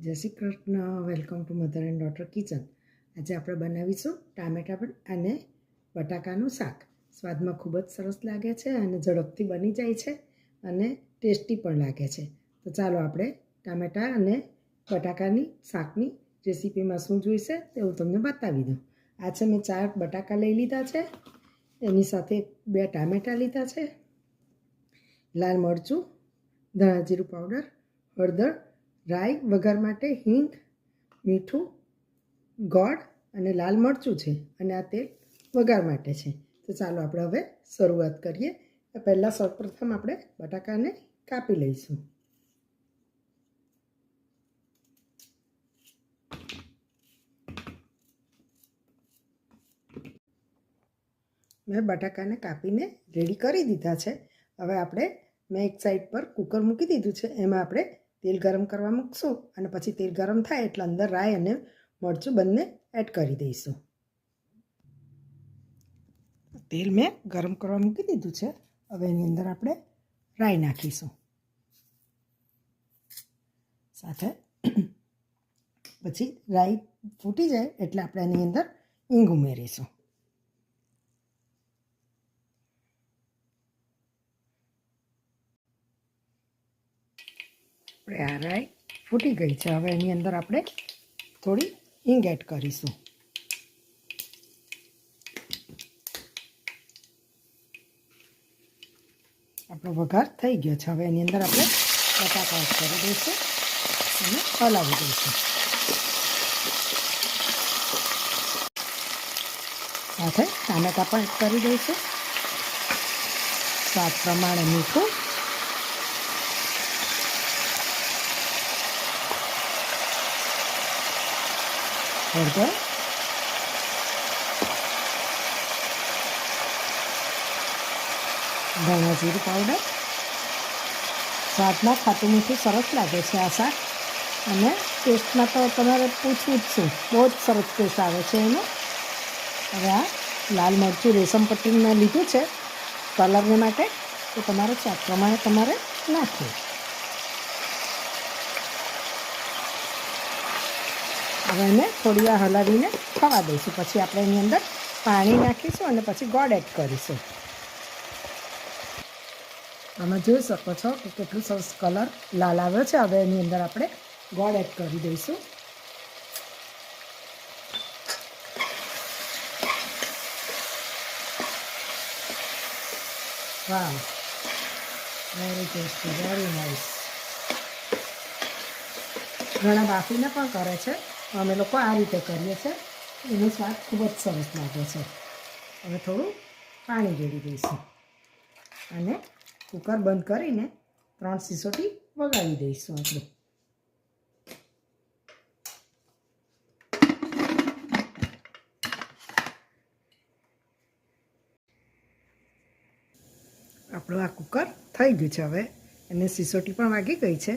જય Shri Krishna. Welcome to mother and daughter kitchen. આજે આપણે બનાવીશું ટામેટા અને બટાકાનું શાક. સ્વાદમાં ખૂબ જ સરસ લાગે છે અને ઝડપથી બની જાય છે અને ટેસ્ટી પણ લાગે છે. તો ચાલો આપણે ટામેટા અને બટાકાની શાકની રેસીપીમાં શું જોઈશે તે હું તમને બતાવી દઉં. આ છે મેં 4 બટાકા લઈ લીધા છે, એની સાથે 2 ટામેટા લીધા છે, લાલ મરચું, ધાણા જીરું પાવડર, હળદર, રાઈ વઘાર માટે, હિંગ, મીઠું, ગોળ અને લાલ મરચું છે અને આ તેલ વઘાર માટે છે. તો ચાલો આપણે હવે શરૂઆત કરીએ. પહેલાં સૌપ્રથમ આપણે બટાકાને કાપી લઈશું. મેં બટાકાને કાપીને રેડી કરી દીધા છે. હવે મેં એક સાઈડ પર કુકર મૂકી દીધું છે. એમાં આપણે તેલ ગરમ કરવા મૂકશું અને પછી તેલ ગરમ થાય એટલે અંદર રાઈ અને મરચું બંને એડ કરી દઈશું. તેલ મેં ગરમ કરવા મૂકી દીધું છે. હવે એની અંદર આપણે રાઈ નાખીશું. સાથે પછી રાઈ ફૂટી જાય એટલે આપણે એની અંદર હિંગ ઉમેરીશું. આપણે આ રાઈ ફૂટી ગઈ છે. હવે એની અંદર આપણે થોડી હિંગ એડ કરીશું. આપણો વઘાર થઈ ગયો છે. હવે એની અંદર આપણે બટાકા એડ કરી દઈશું અને હલાવી દઈશું. સાથે ટામેટા પણ એડ કરી દઈશું. સ્વાદ પ્રમાણે મીઠું, હળદર, ધાણા જીરું પાવડર. સ્વાદમાં ખાટું મીઠું સરસ લાગે છે આ શાક અને ટેસ્ટમાં તો તમારે પૂછવું જ શું, બહુ જ સરસ ટેસ્ટ આવે છે એનો. હવે આ લાલ મરચું રેશમ પટ્ટીમાં લીધું છે કલરને માટે, તો તમારે સ્વાદ પ્રમાણે તમારે નાખવું. હવે એને થોડી વાર હલાવીને થવા દઈશું. પછી આપણે એની અંદર પાણી નાખીશું અને પછી ગોળ એડ કરીશું. તમે જોઈ શકો છો કે કેટલું સરસ કલર લાલ આવ્યો છે. હવે એની અંદર આપણે ગોળ એડ કરી દઈશું. વાવ, વેરી ટેસ્ટી, વેરી નાઇસ. ઘણા બાફીને પણ કરે છે, અમે લોકો આ રીતે કરીએ છીએ. એનો સ્વાદ ખૂબ જ સરસ લાગે છે. હવે થોડું પાણી રેડી દઈશું અને કુકર બંધ કરીને 3 સિસોટી વગાડી દઈશું. આપણું આ કુકર થઈ ગયું છે. હવે એને સિસોટી પણ વાગી ગઈ છે.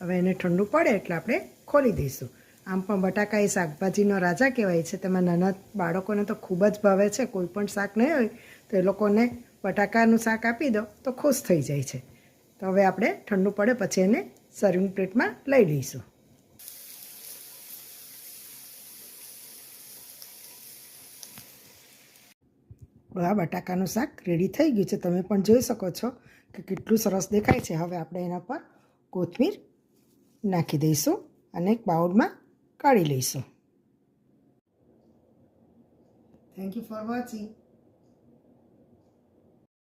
હવે એને ઠંડુ પડે એટલે આપણે ખોલી દઈશું. આમ પણ બટાકા એ શાકભાજીનો રાજા કહેવાય છે. તેમાં નાના બાળકોને તો ખૂબ જ ભાવે છે. કોઈ પણ શાક નહીં હોય તો એ લોકોને બટાકાનું શાક આપી દો તો ખુશ થઈ જાય છે. તો હવે આપણે ઠંડુ પડે પછી એને સર્વિંગ પ્લેટમાં લઈ લઈશું. આ બટાકાનું શાક રેડી થઈ ગયું છે. તમે પણ જોઈ શકો છો કે કેટલું સરસ દેખાય છે. હવે આપણે એના પર કોથમીર નાખી દઈશું અને એક બાઉલમાં કાઢી લઈશું. Thank you for watching.